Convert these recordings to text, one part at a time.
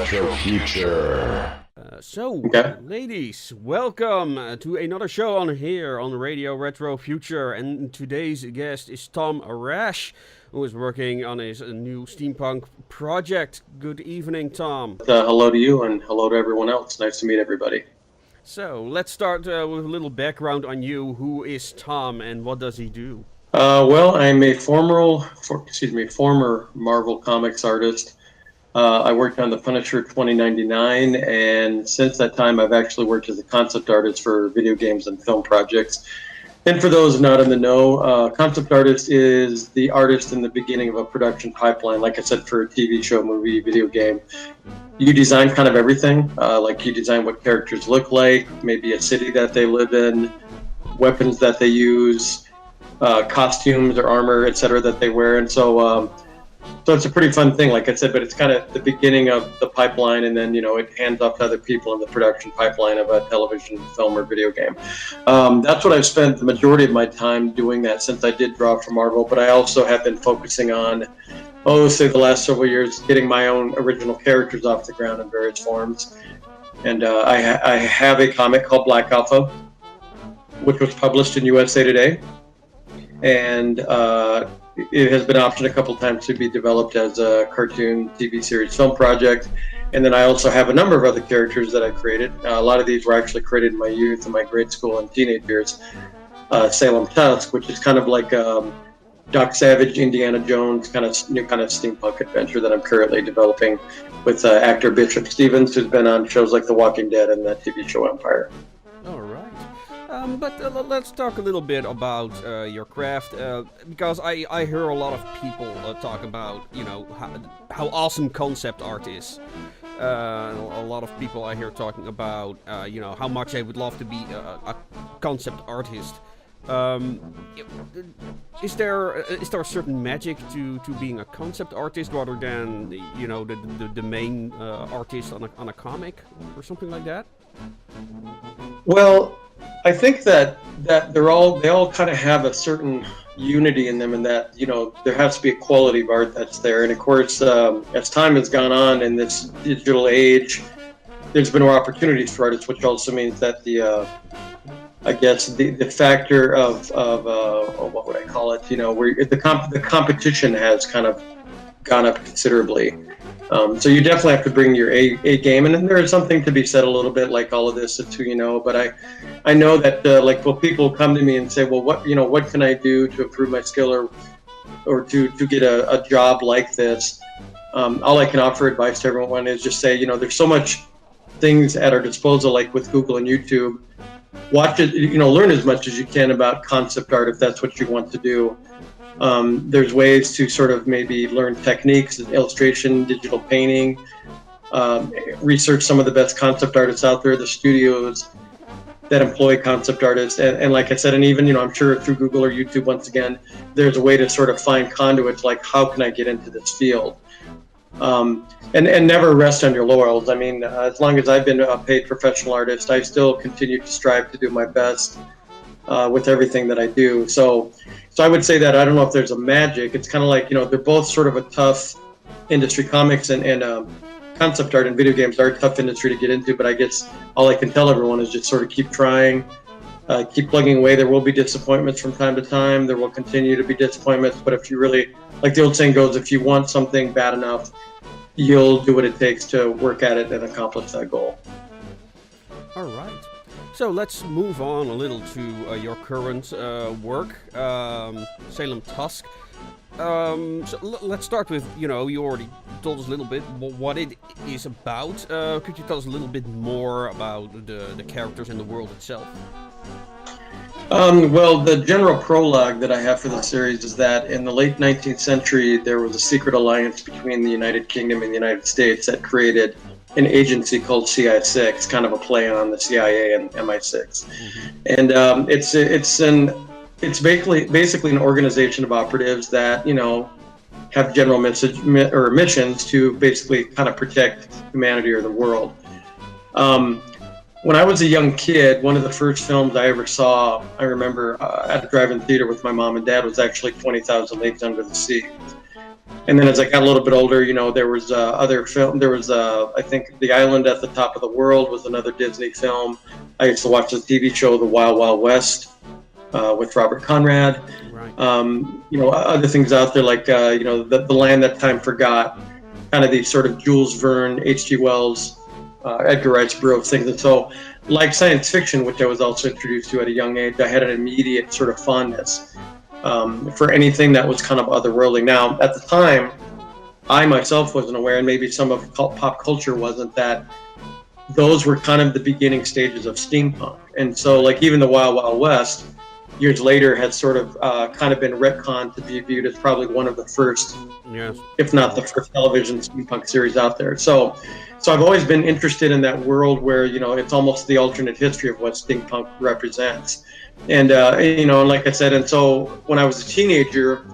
Retrofuture. Ladies, welcome to another show on here on Radio Retro Future. And today's guest is Tom Rash, who is working on his new steampunk project. Good evening, Tom. Hello to you and hello to everyone else. Nice to meet everybody. So let's start with a little background on you. Who is Tom and what does he do? Well, I'm a former Marvel Comics artist. I worked on the Punisher 2099, and since that time, I've actually worked as a concept artist for video games and film projects. And for those not in the know, concept artist is the artist in the beginning of a production pipeline. Like I said, for a TV show, movie, video game, you design kind of everything. Like you design what characters look like, maybe a city that they live in, weapons that they use, costumes or armor, etc., that they wear, and so it's a pretty fun thing, like I said. But it's kind of the beginning of the pipeline, and then it hands off to other people in the production pipeline of a television, film, or video game. That's what I've spent the majority of my time doing that since I did draw for Marvel. But I also have been focusing on, say the last several years, getting my own original characters off the ground in various forms. And I have a comic called Black Alpha, which was published in USA Today. And it has been optioned a couple times to be developed as a cartoon, TV series, film project. And then I also have a number of other characters that I created. A lot of these were actually created in my youth and my grade school and teenage years. Salem Tusk, which is kind of like Doc Savage, Indiana Jones, new kind of steampunk adventure that I'm currently developing with actor Bishop Stevens, who's been on shows like The Walking Dead and the TV show Empire. All right. But let's talk a little bit about your craft, because I hear a lot of people talk about, how awesome concept art is. A lot of people I hear talking about, how much they would love to be a concept artist. Is there a certain magic to being a concept artist rather than the main artist on a comic or something like that? Well, I think that they all kind of have a certain unity in them, and that there has to be a quality of art that's there. And of course, as time has gone on in this digital age, there's been more opportunities for artists, which also means that the factor of what would I call it? Where the competition has kind of gone up considerably. So you definitely have to bring your A game, and then there is something to be said a little bit like all of this too, but I know that people come to me and say, well, what can I do to improve my skill or to get a job like this? All I can offer advice to everyone is just say, there's so much things at our disposal, like with Google and YouTube. Watch it, learn as much as you can about concept art if that's what you want to do. There's ways to sort of maybe learn techniques, illustration, digital painting, research some of the best concept artists out there, the studios that employ concept artists. And like I said, and even, I'm sure through Google or YouTube, once again, there's a way to sort of find conduits, like how can I get into this field? And never rest on your laurels. I mean, as long as I've been a paid professional artist, I still continue to strive to do my best with everything that I do. So I would say that I don't know if there's a magic. It's kind of like, they're both sort of a tough industry. Comics and concept art and video games are a tough industry to get into, but I guess all I can tell everyone is just sort of keep trying, keep plugging away. There will be disappointments from time to time. There will continue to be disappointments, but if you really, like the old saying goes, if you want something bad enough, you'll do what it takes to work at it and accomplish that goal. All right. So let's move on a little to your current work, Salem Tusk. Let's start with, you already told us a little bit what it is about. Could you tell us a little bit more about the characters and the world itself? Well, the general prologue that I have for the series is that in the late 19th century, there was a secret alliance between the United Kingdom and the United States that created an agency called CI6, kind of a play on the CIA and MI6. Mm-hmm. And it's basically an organization of operatives that, have general missions to basically kind of protect humanity or the world. When I was a young kid, one of the first films I ever saw, I remember at a drive-in theater with my mom and dad, was actually 20,000 Leagues Under the Sea. And then as I got a little bit older, there was other film. There was, I think, The Island at the Top of the World was another Disney film. I used to watch the TV show The Wild Wild West with Robert Conrad. Right. Other things out there like the Land That Time Forgot, kind of these sort of Jules Verne, H.G. Wells, Edgar Rice Burroughs things. And so, like science fiction, which I was also introduced to at a young age, I had an immediate sort of fondness for anything that was kind of otherworldly. Now, at the time, I myself wasn't aware, and maybe some of pop culture wasn't, that those were kind of the beginning stages of steampunk. And so, like, even the Wild Wild West, years later, had sort of kind of been retconned to be viewed as probably one of the first, Yes. if not the first television steampunk series out there. So I've always been interested in that world where, it's almost the alternate history of what steampunk represents. And, like I said, and so when I was a teenager,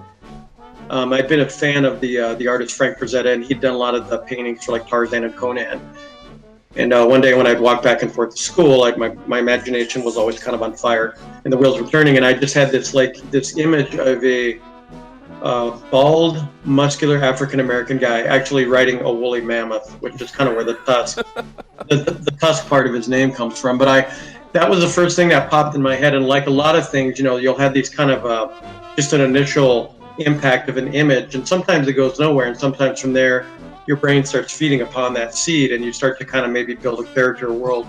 I'd been a fan of the artist Frank Frazetta, and he'd done a lot of the paintings for like Tarzan and Conan. And one day when I'd walk back and forth to school, like my imagination was always kind of on fire and the wheels were turning. And I just had this image of a bald, muscular African-American guy actually riding a woolly mammoth, which is kind of where the tusk, the tusk part of his name comes from. But that was the first thing that popped in my head. And like a lot of things, you'll have these kind of just an initial impact of an image, and sometimes it goes nowhere, and sometimes from there your brain starts feeding upon that seed, and you start to kind of maybe build a character world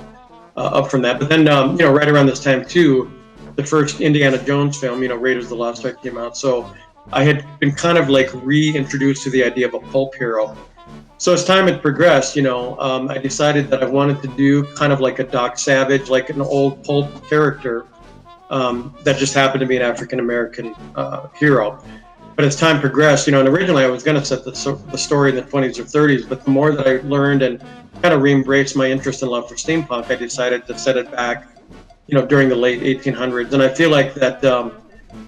up from that. But then, right around this time too, the first Indiana Jones film, Raiders of the Lost Ark, came out. So I had been kind of like reintroduced to the idea of a pulp hero. So as time had progressed, I decided that I wanted to do kind of like a Doc Savage, like an old pulp character that just happened to be an African-American hero. But as time progressed, and originally I was going to set the story in the 20s or 30s, but the more that I learned and kind of re-embraced my interest and love for steampunk, I decided to set it back, during the late 1800s. And I feel like that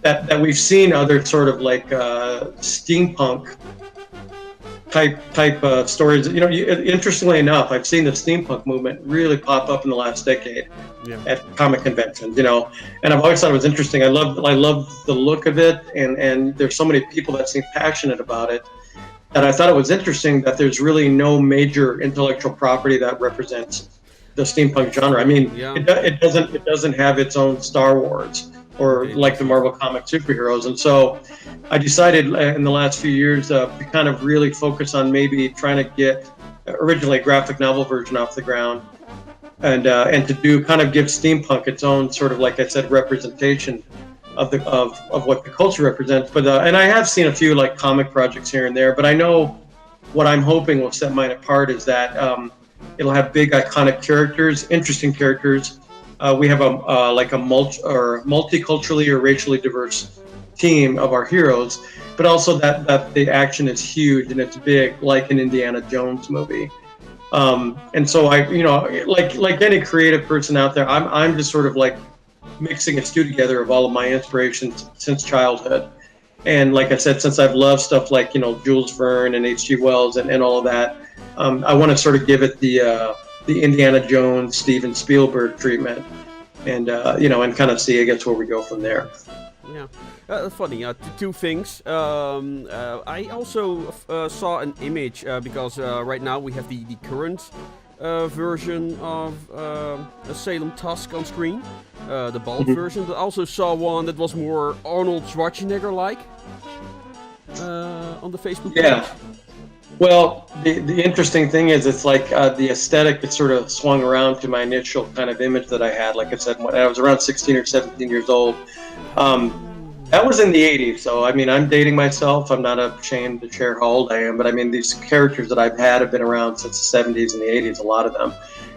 that we've seen other sort of like steampunk type stories. Interestingly enough, I've seen the steampunk movement really pop up in the last decade at comic conventions. And I've always thought it was interesting. I love the look of it, and there's so many people that seem passionate about it that I thought it was interesting that there's really no major intellectual property that represents the steampunk genre. I mean, it doesn't have its own Star Wars or like the Marvel comic superheroes. And so I decided in the last few years to kind of really focus on maybe trying to get originally a graphic novel version off the ground, and to do kind of give steampunk its own sort of, like I said, representation of what the culture represents. But and I have seen a few like comic projects here and there, but I know what I'm hoping will set mine apart is that it'll have big iconic characters, interesting characters. We have a multiculturally or racially diverse team of our heroes, but also that the action is huge and it's big, like an Indiana Jones movie. And so I, like any creative person out there, I'm just sort of like mixing a stew together of all of my inspirations since childhood. And like I said, since I've loved stuff like, Jules Verne and H.G. Wells and all of that, I want to sort of give it the Indiana Jones, Steven Spielberg treatment, and and kind of see, I guess, where we go from there. Yeah, funny. Two things. I also saw an image because right now we have the current version of Salem Tusk on screen, the bald version. But I also saw one that was more Arnold Schwarzenegger-like on the Facebook page. Well, the interesting thing is, it's like the aesthetic that sort of swung around to my initial kind of image that I had. Like I said, when I was around 16 or 17 years old. That was in the 80s, so I mean, I'm dating myself. I'm not ashamed to share how old I am, but I mean, these characters that I've had have been around since the 70s and the 80s, a lot of them.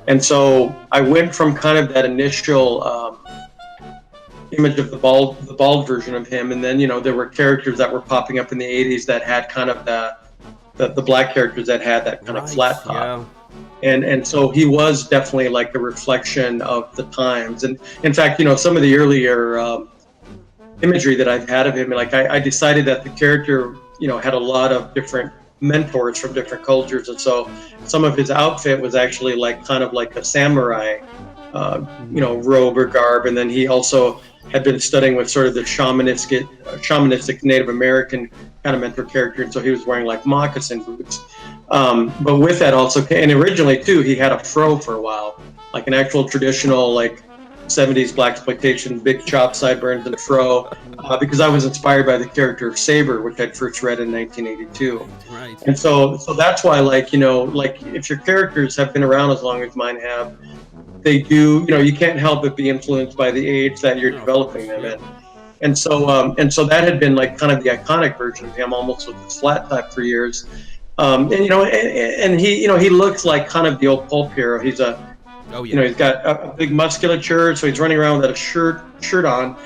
And so I went from kind of that initial image of the bald version of him, and then, there were characters that were popping up in the 80s that had kind of the black characters that had that kind of flat top. Yeah. And so he was definitely like a reflection of the times. And in fact, some of the earlier imagery that I've had of him, like I decided that the character, had a lot of different mentors from different cultures, and so some of his outfit was actually like kind of like a samurai, robe or garb, and then he also had been studying with sort of the shamanistic Native American kind of mentor character, and so he was wearing like moccasin boots. But with that also, and originally too, he had a fro for a while, like an actual traditional like 70s blaxploitation, big chop, sideburns, and a fro, because I was inspired by the character of Saber, which I'd first read in 1982. Right. And so that's why, like, like if your characters have been around as long as mine have, they do, you can't help but be influenced by the age that you're developing them in. And so that had been like kind of the iconic version of him, almost with his flat top for years. And he looks like kind of the old pulp hero. He's he's got a big musculature, so he's running around with a shirt on.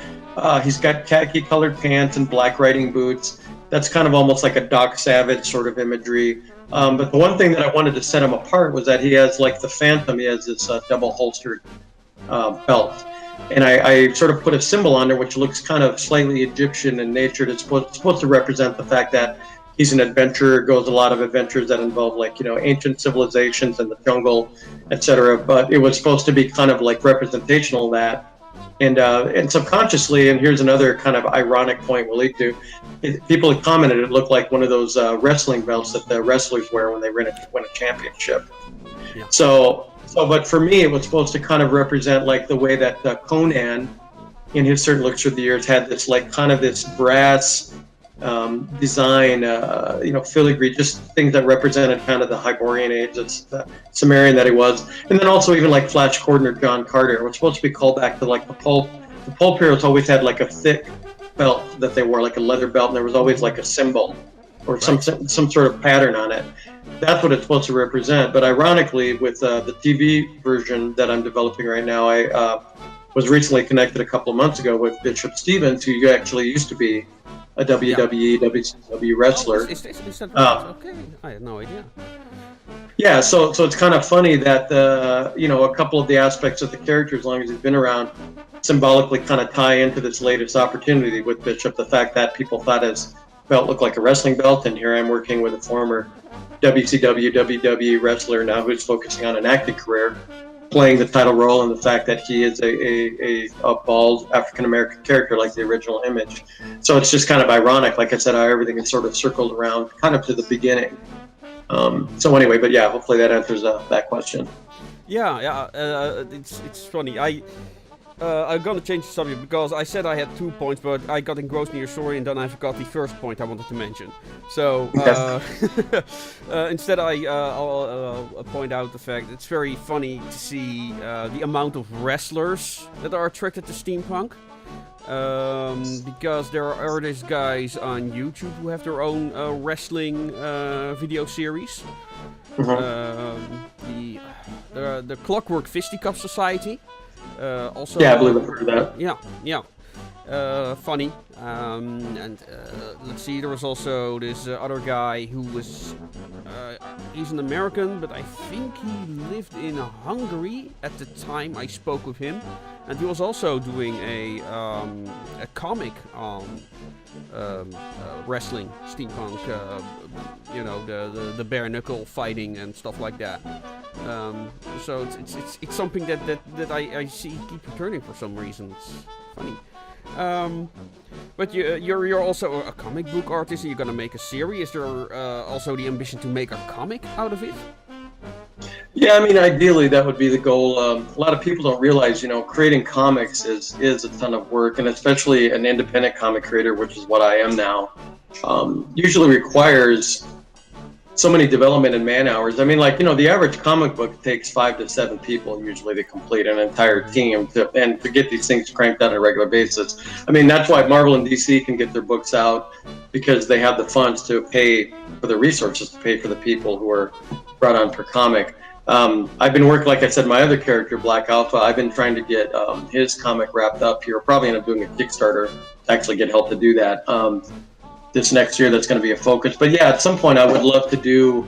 He's got khaki colored pants and black riding boots. That's kind of almost like a Doc Savage sort of imagery. But the one thing that I wanted to set him apart was that he has, like the Phantom, he has this double holstered belt. And I sort of put a symbol on there which looks kind of slightly Egyptian in nature. It's supposed to represent the fact that he's an adventurer, goes a lot of adventures that involve like, ancient civilizations and the jungle, etc. But it was supposed to be kind of like representational of that. And subconsciously, and here's another kind of ironic point we'll lead to, people had commented it looked like one of those wrestling belts that the wrestlers wear when they win a championship. Yeah. So, but for me, it was supposed to kind of represent like the way that Conan, in his certain looks through the years, had this like kind of this brass design, filigree, just things that represented kind of the Hyborian age, the Sumerian that he was, and then also even like Flash Gordon or John Carter. It was supposed to be called back to like the pulp. The pulp heroes always had like a thick belt that they wore, like a leather belt, and there was always like a symbol or some sort of pattern on it. That's what it's supposed to represent. But ironically, with the TV version that I'm developing right now, I was recently connected a couple of months ago with Bishop Stevens, who actually used to be a WWE, WCW wrestler. Is that right? Okay, I had no idea. Yeah, so it's kind of funny that a couple of the aspects of the character, as long as he's been around, symbolically kind of tie into this latest opportunity with Bishop. The fact that people thought his belt looked like a wrestling belt, and here I'm working with a former WCW, WWE wrestler now who's focusing on an acting career, playing the title role, and the fact that he is a bald African-American character like the original image. So it's just kind of ironic, like I said, how everything is sort of circled around kind of to the beginning. So anyway, but yeah, hopefully that answers that question. Yeah, it's funny. I'm gonna change the subject because I said I had 2 points, but I got engrossed in your story and then I forgot the first point I wanted to mention. So instead, I'll point out the fact it's very funny to see the amount of wrestlers that are attracted to steampunk. Because there are these guys on YouTube who have their own wrestling video series. Mm-hmm. The Clockwork Fisticuff Society. Also, yeah, I believe I've heard of that. Yeah. Funny. And let's see, there was also this other guy who was, he's an American, but I think he lived in Hungary at the time I spoke with him. And he was also doing a comic on wrestling, steampunk, the bare knuckle fighting and stuff like that. So it's something that I see keep returning for some reason. It's funny. But you're also a comic book artist, and you're gonna make a series. Is there also the ambition to make a comic out of it? Yeah, I mean, ideally that would be the goal. A lot of people don't realize, creating comics is a ton of work, and especially an independent comic creator, which is what I am now, usually requires so many development and man hours. I mean, the average comic book takes 5 to 7 people usually to complete an entire team and to get these things cranked out on a regular basis. I mean, that's why Marvel and DC can get their books out, because they have the funds to pay for the resources to pay for the people who are brought on per comic. I've been working, like I said, my other character, Black Alpha, I've been trying to get his comic wrapped up here. Probably end up doing a Kickstarter to actually get help to do that. This next year, that's going to be a focus. But yeah, at some point I would love to do,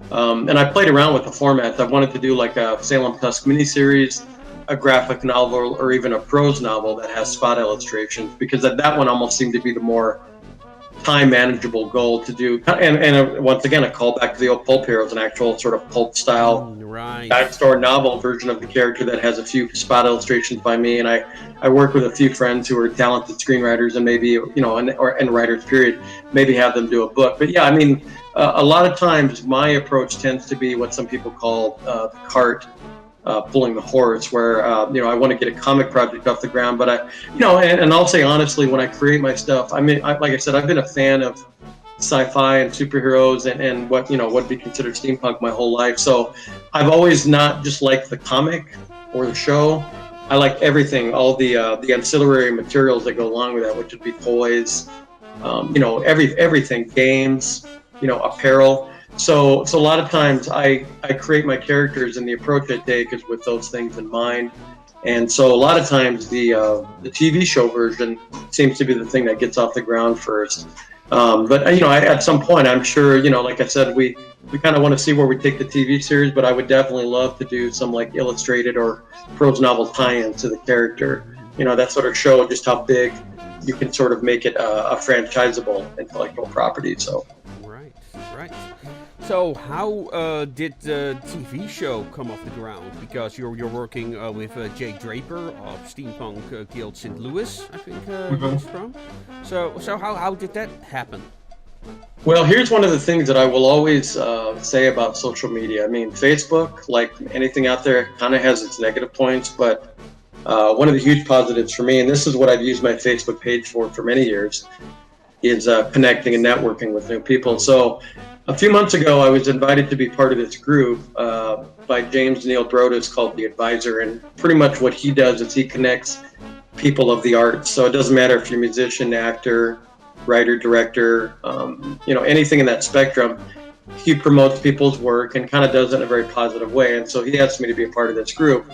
and I played around with the formats. I wanted to do like a Salem Tusk miniseries, a graphic novel, or even a prose novel that has spot illustrations, because that one almost seemed to be the more time manageable goal to do, and once again, a callback to the old pulp heroes, an actual sort of pulp style Right. backstory novel version of the character that has a few spot illustrations by me, and I work with a few friends who are talented screenwriters and maybe and writers period, maybe have them do a book. But yeah, I mean, a lot of times my approach tends to be what some people call the cart pulling the horse, where I want to get a comic project off the ground, but and I'll say honestly, when I create my stuff, I mean, like I said, I've been a fan of sci-fi and superheroes and what would be considered steampunk my whole life. So I've always not just liked the comic or the show. I like everything, all the ancillary materials that go along with that, which would be toys, everything, games, apparel. So a lot of times I create my characters, and the approach I take is with those things in mind. And so a lot of times the TV show version seems to be the thing that gets off the ground first. But at some point, I'm sure, like I said, we kind of want to see where we take the TV series, but I would definitely love to do some like illustrated or prose novel tie-ins to the character. That sort of show just how big you can sort of make it a franchisable intellectual property. So. Right. So how did the TV show come off the ground? Because you're working with Jay Draper of Steampunk Guild St. Louis, I think he's from. So how did that happen? Well, here's one of the things that I will always say about social media. I mean, Facebook, like anything out there, kind of has its negative points, but one of the huge positives for me, and this is what I've used my Facebook page for many years, is connecting and networking with new people. So a few months ago, I was invited to be part of this group by James Neil Brodus called The Advisor, and pretty much what he does is he connects people of the arts. So it doesn't matter if you're a musician, actor, writer, director, anything in that spectrum. He promotes people's work and kind of does it in a very positive way. And so he asked me to be a part of this group.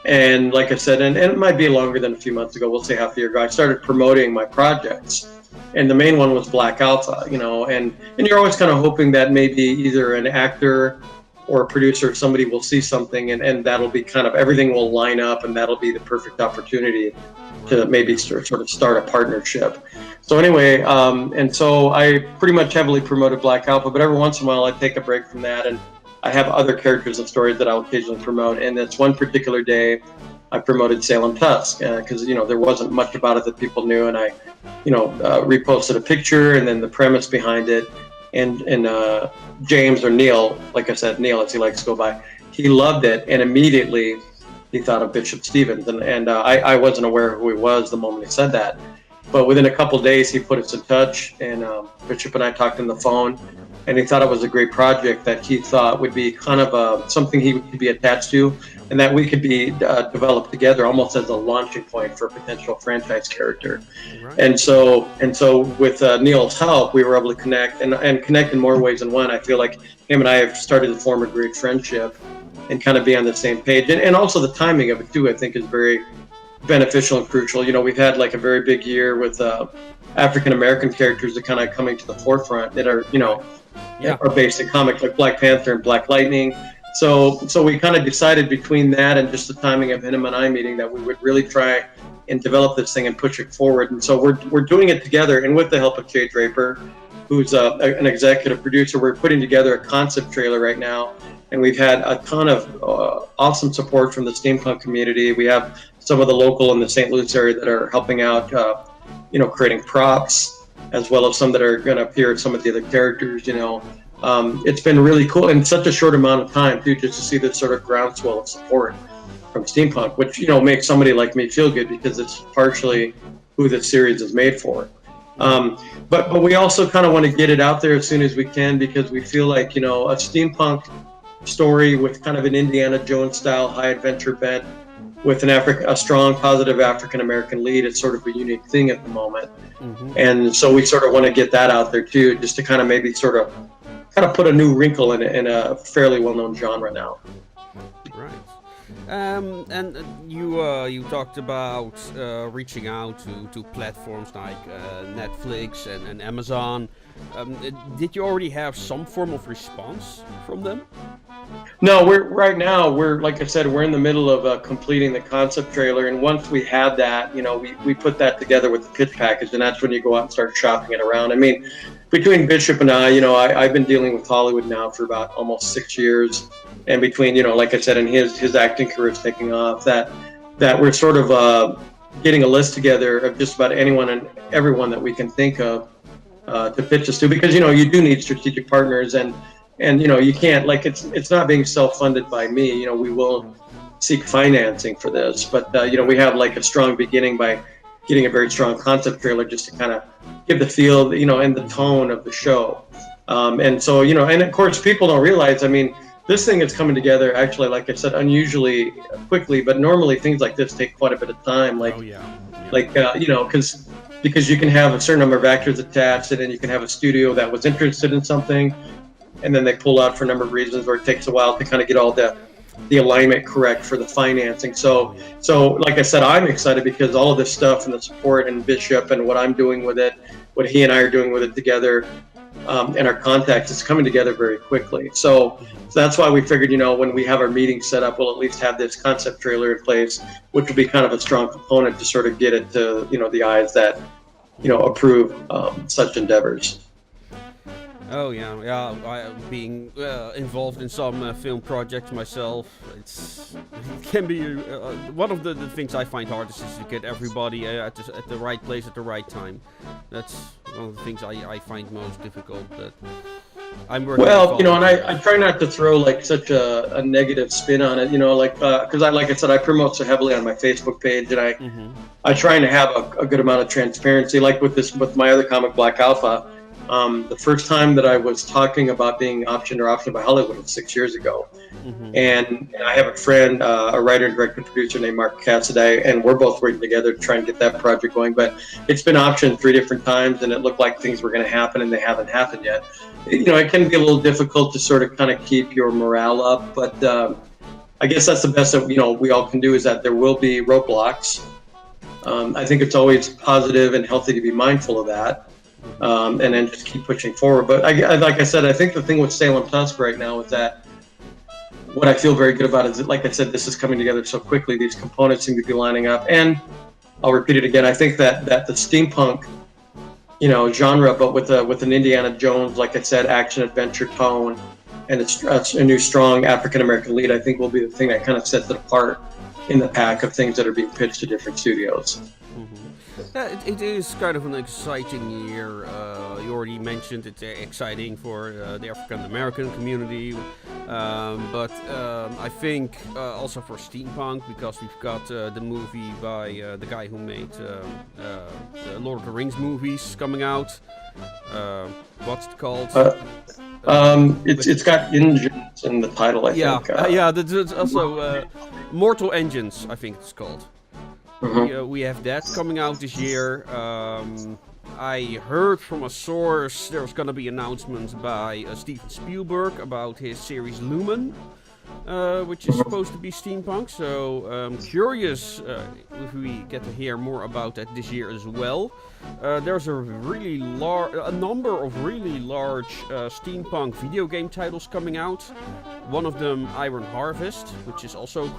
And like I said, and it might be longer than a few months ago, we'll say half a year ago, I started promoting my projects. And the main one was Black Alpha, and you're always kind of hoping that maybe either an actor or a producer, somebody will see something and that'll be kind of, everything will line up and that'll be the perfect opportunity to maybe sort of start a partnership. So anyway, and so I pretty much heavily promoted Black Alpha, but every once in a while I take a break from that and I have other characters and stories that I'll occasionally promote. And it's one particular day I promoted Salem Tusk because there wasn't much about it that people knew, and I reposted a picture and then the premise behind it, and James, or Neil, like I said, Neil as he likes to go by, he loved it, and immediately he thought of Bishop Stevens, and I wasn't aware of who he was the moment he said that, but within a couple days he put us in touch, and Bishop and I talked on the phone, and he thought it was a great project that he thought would be kind of something he could be attached to, and that we could be developed together almost as a launching point for a potential franchise character. Right. And so with Neil's help, we were able to connect and connect in more ways than one. I feel like him and I have started to form a great friendship and kind of be on the same page. And also the timing of it too, I think, is very beneficial and crucial. We've had like a very big year with African-American characters that kind of coming to the forefront that are, are based in comics like Black Panther and Black Lightning. So we kind of decided between that and just the timing of him and I meeting that we would really try and develop this thing and push it forward. And so we're doing it together, and with the help of Jay Draper, who's an executive producer, we're putting together a concept trailer right now. And we've had a ton of awesome support from the steampunk community. We have some of the local in the St. Louis area that are helping out, creating props, as well as some that are going to appear as some of the other characters, It's been really cool in such a short amount of time, too, just to see this sort of groundswell of support from steampunk, which, makes somebody like me feel good because it's partially who this series is made for. But we also kind of want to get it out there as soon as we can because we feel like, a steampunk story with kind of an Indiana Jones style high adventure bent with a strong positive African-American lead, it's sort of a unique thing at the moment. Mm-hmm. And so we sort of want to get that out there too, just to kind of maybe sort of put a new wrinkle in a fairly well-known genre now. Right. And you talked about reaching out to platforms like Netflix and Amazon. Did you already have some form of response from them? No, we're like I said, we're in the middle of completing the concept trailer, and once we have that, we put that together with the pitch package, and that's when you go out and start shopping it around. I mean, between Bishop and I've been dealing with Hollywood now for about almost 6 years, and between like I said, and his acting career is taking off. That we're sort of getting a list together of just about anyone and everyone that we can think of to pitch us to, because you do need strategic partners, and you can't, like, it's not being self-funded by me. We will seek financing for this, but we have like a strong beginning by getting a very strong concept trailer just to kind of give the feel, and the tone of the show. And so and of course people don't realize, I mean, this thing is coming together actually, like I said, unusually quickly, but normally things like this take quite a bit of time, like because you can have a certain number of actors attached, and then you can have a studio that was interested in something, and then they pull out for a number of reasons, or it takes a while to kind of get all the alignment correct for the financing. So like I said, I'm excited because all of this stuff and the support and Bishop and what I'm doing with it, what he and I are doing with it together, and our contacts, is coming together very quickly. So that's why we figured, when we have our meeting set up, we'll at least have this concept trailer in place, which will be kind of a strong component to sort of get it to, the eyes that, approve such endeavors. Oh yeah. Being involved in some film projects myself, it can be one of the things I find hardest is to get everybody at the right place at the right time. That's one of the things I find most difficult. But I'm working. Well, and I try not to throw like such a negative spin on it, because like I said, I promote so heavily on my Facebook page, and I try and have a good amount of transparency. Like with my other comic, Black Alpha. The first time that I was talking about being optioned by Hollywood was 6 years ago. And I have a friend, a writer, director, producer named Mark Cassidy, and we're both working together to try and get that project going. But it's been optioned 3 different times, and it looked like things were going to happen, and they haven't happened yet. It can be a little difficult to sort of kind of keep your morale up, but I guess that's the best that we all can do, is that there will be roadblocks. I think it's always positive and healthy to be mindful of that. And then just keep pushing forward. But like I said, I think the thing with Salem Tusk right now is that what I feel very good about is that, like I said, this is coming together so quickly. These components seem to be lining up. And I'll repeat it again. I think that the steampunk, genre, but with an Indiana Jones, like I said, action adventure tone, and it's a new strong African American lead, I think will be the thing that kind of sets it apart in the pack of things that are being pitched to different studios. Yeah, it is kind of an exciting year. You already mentioned it's exciting for the African American community, but I think also for Steampunk, because we've got the movie by the guy who made the Lord of the Rings movies coming out. What's it called? It's got engines in the title, I think. There's also Mortal Engines, I think it's called. We have that coming out this year. I heard from a source there's gonna be announcements by Steven Spielberg about his series Lumen, which is supposed to be steampunk. So I'm curious if we get to hear more about that this year as well. There's a number of really large steampunk video game titles coming out. One of them, Iron Harvest, which is also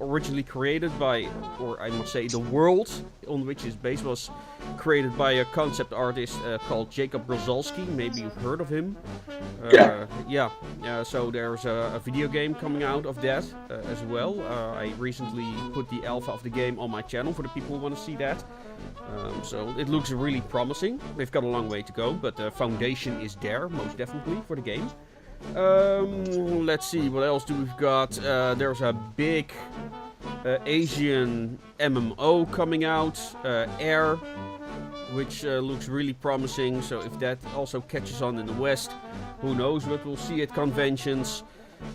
originally created by, or I must say, the world on which it's based was created by a concept artist called Jacob Grozalski. Maybe you've heard of him. So there's a video game coming out of that as well. I recently put the alpha of the game on my channel for the people who want to see that. So it looks really promising. They've got a long way to go, but the foundation is there, most definitely, for the game. Let's see, what else do we've got? There's a big Asian MMO coming out, Air, which looks really promising. So if that also catches on in the West, who knows what we'll see at conventions.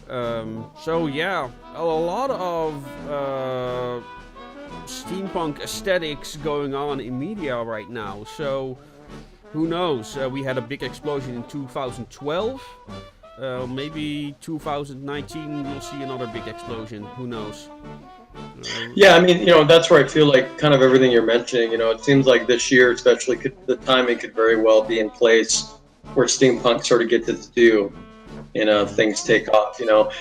A lot of steampunk aesthetics going on in media right now. So who knows? We had a big explosion in 2012. Maybe 2019 we'll see another big explosion. Who knows? I mean, that's where I feel like kind of everything you're mentioning, it seems like this year especially the timing could very well be in place where steampunk sort of gets its due. things take off,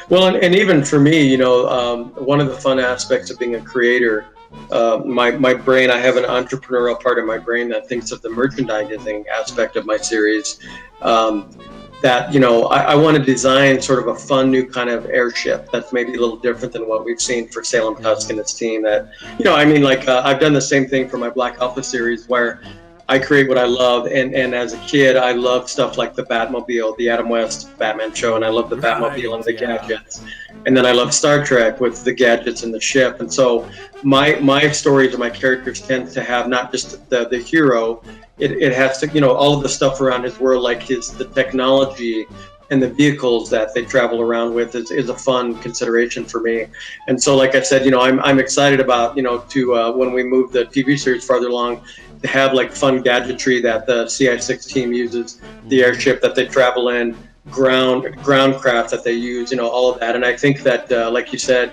Well, and even for me, one of the fun aspects of being a creator, my brain, I have an entrepreneurial part of my brain that thinks of the merchandising aspect of my series. That I want to design sort of a fun new kind of airship that's maybe a little different than what we've seen for Salem Tusk and its team. That I've done the same thing for my Black Alpha series, where I create what I love, and as a kid I loved stuff like the Batmobile, the Adam West Batman show, and I love the Batmobile and the gadgets. And then I love Star Trek with the gadgets and the ship. And so my stories and my characters tend to have not just the hero. It has to, all of the stuff around his world, like the technology and the vehicles that they travel around with is a fun consideration for me. And so, like I said, I'm excited about, to when we move the TV series farther along, to have like fun gadgetry that the CI6 team uses, the airship that they travel in, ground craft that they use, all of that. And I think that, like you said,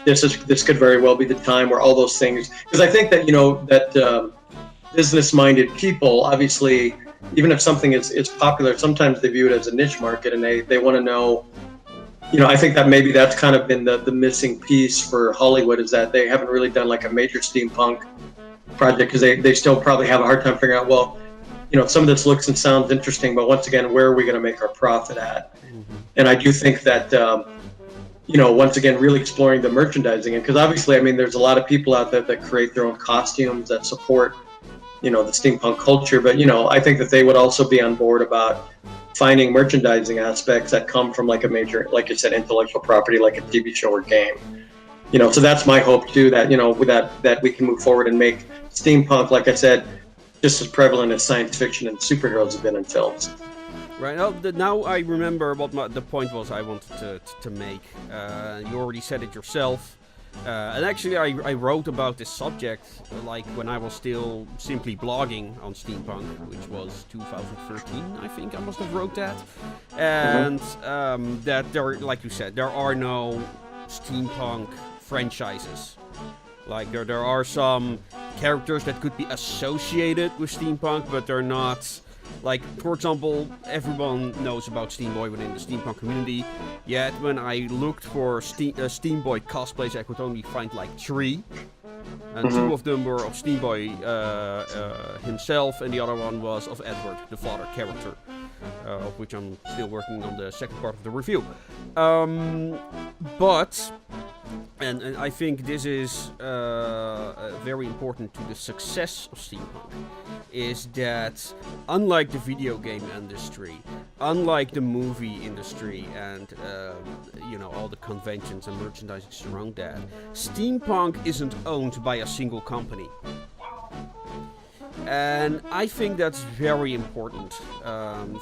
this could very well be the time where all those things, because I think that, that business-minded people, obviously, even if something is popular, sometimes they view it as a niche market, and they want to know, I think that maybe that's kind of been the missing piece for Hollywood, is that they haven't really done like a major steampunk project, because they still probably have a hard time figuring out, well, some of this looks and sounds interesting, but once again, where are we going to make our profit at? And I do think that, once again, really exploring the merchandising, because obviously, there's a lot of people out there that create their own costumes that support, the steampunk culture, but, I think that they would also be on board about finding merchandising aspects that come from like a major, like you said, intellectual property, like a TV show or game. So that's my hope too, that, that we can move forward and make steampunk, like I said, just as prevalent as science fiction and superheroes have been in films. Right, now I remember what the point was I wanted to make. You already said it yourself. And actually I wrote about this subject like when I was still simply blogging on Steampunk, which was 2013, I think I must have wrote that. And that there, like you said, there are no steampunk franchises. Like there are some characters that could be associated with steampunk, but they're not. Like, for example, everyone knows about Steamboy within the steampunk community, yet when I looked for Steamboy cosplays, I could only find like 3. And 2 of them were of Steamboy himself, and the other one was of Edward, the father character, of which I'm still working on the second part of the review. But I think this is very important to the success of steampunk, is that unlike the video game industry, unlike the movie industry and all the conventions and merchandising surround that, steampunk isn't owned by a single company. And I think that's very important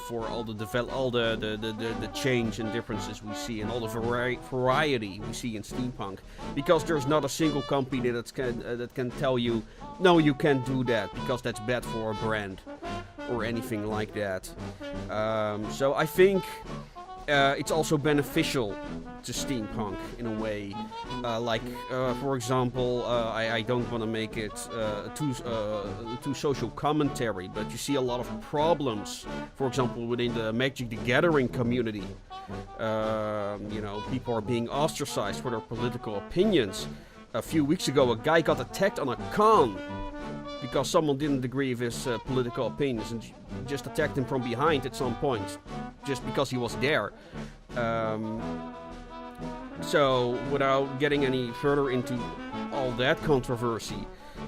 for all the change and differences we see, and all the variety we see in steampunk, because there's not a single company that can tell you, no, you can't do that because that's bad for a brand or anything like that. So I think it's also beneficial to steampunk in a way. For example, I don't want to make it too social commentary, but you see a lot of problems, for example, within the Magic the Gathering community. People are being ostracized for their political opinions. A few weeks ago, a guy got attacked on a con because someone didn't agree with his political opinions and just attacked him from behind at some point, just because he was there. So, without getting any further into all that controversy,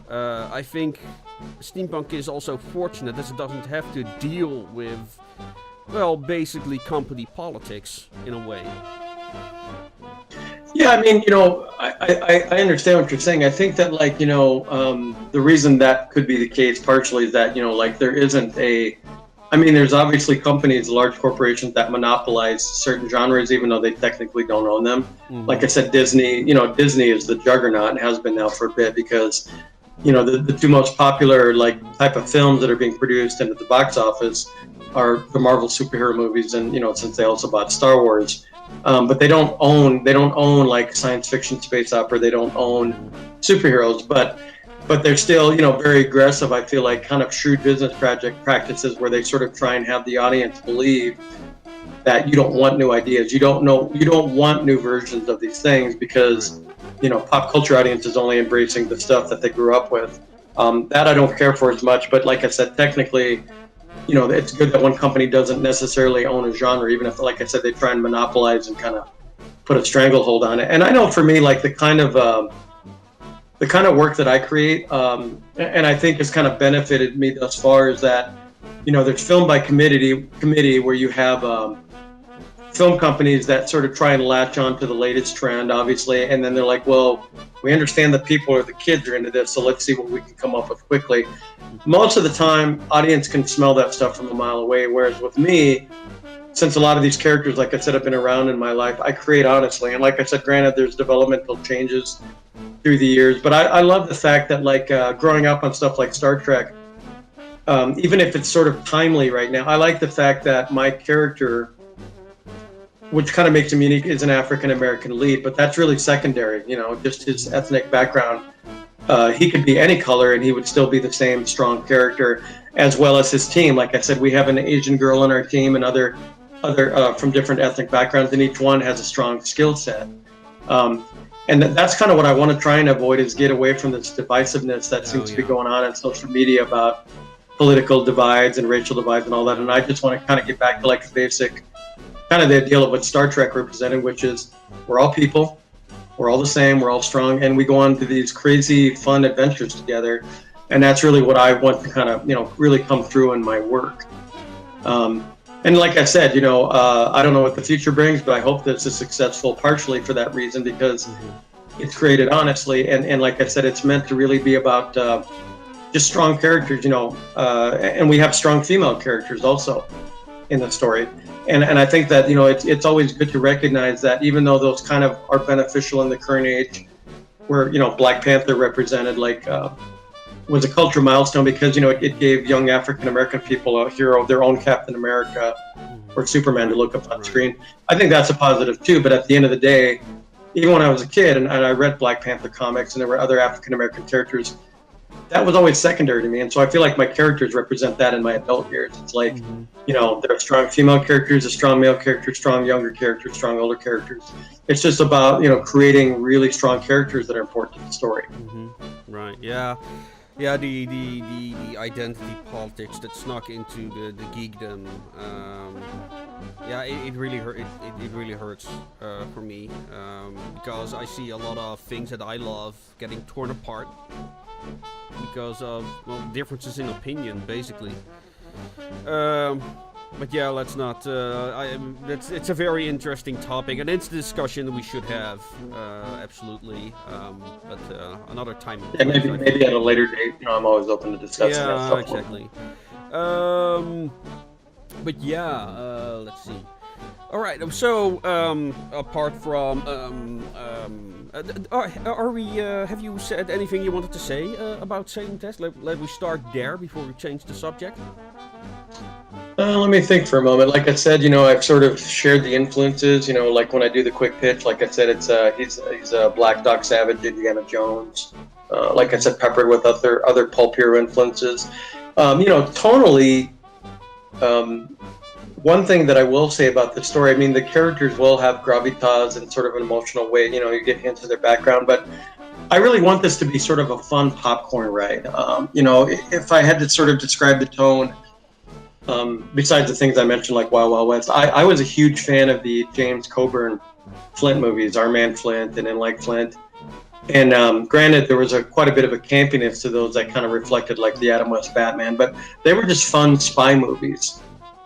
I think steampunk is also fortunate that it doesn't have to deal with, well, basically company politics in a way. Yeah, I understand what you're saying. I think that, the reason that could be the case partially is that, there isn't there's obviously companies, large corporations that monopolize certain genres, even though they technically don't own them. Mm-hmm. Like I said, Disney, Disney is the juggernaut and has been now for a bit, because, the 2 most popular, type of films that are being produced into the box office are the Marvel superhero movies, and, since they also bought Star Wars. But they don't own like science fiction, space opera. They don't own superheroes, but they're still, very aggressive. I feel like kind of shrewd business practices where they sort of try and have the audience believe that you don't want new ideas. You don't want new versions of these things because, pop culture audience is only embracing the stuff that they grew up with. That I don't care for as much, but like I said, technically, it's good that one company doesn't necessarily own a genre, even if, like I said, they try and monopolize and kind of put a stranglehold on it. And I know for me, like the kind of work that I create, and I think has kind of benefited me thus far, is that, there's film by committee where you have film companies that sort of try and latch on to the latest trend, obviously, and then they're like, well, we understand that people or the kids are into this, so let's see what we can come up with quickly. Most of the time, audience can smell that stuff from a mile away, whereas with me, since a lot of these characters, like I said, have been around in my life, I create honestly. And like I said, granted, there's developmental changes through the years, but I love the fact that, like, growing up on stuff like Star Trek, even if it's sort of timely right now, I like the fact that my character, which kind of makes him unique, is an African-American lead, but that's really secondary, just his ethnic background. He could be any color and he would still be the same strong character, as well as his team. Like I said, we have an Asian girl on our team and other from different ethnic backgrounds, and each one has a strong skill set. And that's kind of what I want to try and avoid, is get away from this divisiveness that seems to be going on social media about political divides and racial divides and all that. And I just want to kind of get back to like the basic, kind of the ideal of what Star Trek represented, which is we're all people, we're all the same, we're all strong, and we go on to these crazy, fun adventures together. And that's really what I want to kind of, really come through in my work. And like I said, I don't know what the future brings, but I hope this is successful, partially for that reason, because it's created honestly. And like I said, it's meant to really be about just strong characters, and we have strong female characters also in the story. And I think that, it's always good to recognize that even though those kind of are beneficial in the current age, where, Black Panther represented was a cultural milestone because, it gave young African-American people a hero, their own Captain America or Superman to look up on screen. I think that's a positive too, but at the end of the day, even when I was a kid and I read Black Panther comics and there were other African-American characters, that was always secondary to me. And so I feel like my characters represent that in my adult years. It's like, there are strong female characters, a strong male character, strong younger characters, strong older characters. It's just about, creating really strong characters that are important to the story. Right, yeah. Yeah, the identity politics that snuck into the geekdom. It really hurts for me because I see a lot of things that I love getting torn apart because of differences in opinion, basically. But yeah, let's not. It's a very interesting topic, and it's a discussion we should have, absolutely. But another time. Yeah, maybe at a later date. I'm always open to discussing that stuff. Yeah, exactly. But yeah, let's see. All right. So, apart from, are we? Have you said anything you wanted to say about Salem Tusk? Let we start there before we change the subject. Let me think for a moment. Like I said, I've sort of shared the influences. Like when I do the quick pitch, like I said, it's he's a Black Doc Savage, Indiana Jones. Like I said, peppered with other pulp hero influences. Tonally, one thing that I will say about the story, I mean, the characters will have gravitas in sort of an emotional way. You get hints of their background, but I really want this to be sort of a fun popcorn ride. If I had to sort of describe the tone, besides the things I mentioned, like Wild Wild West, I was a huge fan of the James Coburn Flint movies, Our Man Flint and In Like Flint. And granted, there was quite a bit of a campiness to those that kind of reflected like the Adam West Batman, but they were just fun spy movies.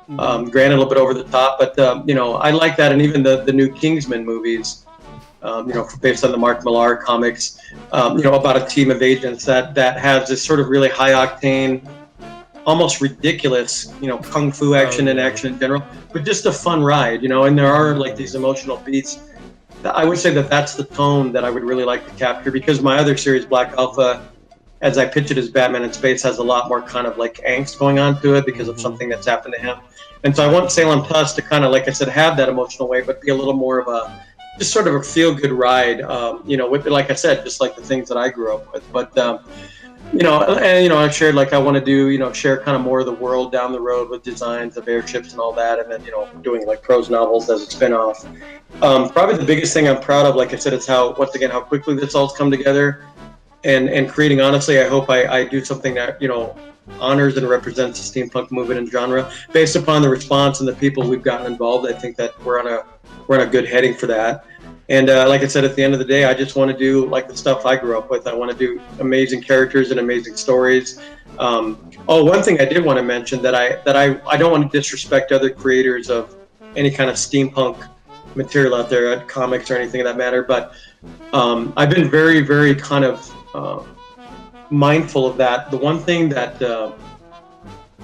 Granted, a little bit over the top, but I like that. And even the new Kingsman movies, based on the Mark Millar comics, about a team of agents that has this sort of really high octane, almost ridiculous, kung fu action and action in general, but just a fun ride, and there are like these emotional beats. I would say that that's the tone that I would really like to capture, because my other series, Black Alpha, as I pitch it as Batman in Space, has a lot more kind of like angst going on to it because of something that's happened to him. And so I want Salem Tusk to kind of, like I said, have that emotional weight, but be a little more of just sort of a feel-good ride, with, like I said, just like the things that I grew up with. But I've shared like I want to do, share kind of more of the world down the road with designs of airships and all that, and then doing like prose novels as a spinoff. Probably the biggest thing I'm proud of, like I said, is how quickly this all's come together, and creating. Honestly, I hope I do something that honors and represents the steampunk movement and genre based upon the response and the people we've gotten involved. I think that we're on a good heading for that. And like I said, at the end of the day, I just want to do like the stuff I grew up with. I want to do amazing characters and amazing stories. One thing I did want to mention that I don't want to disrespect other creators of any kind of steampunk material out there, comics or anything of that matter. But I've been very, very kind of mindful of that. The one thing that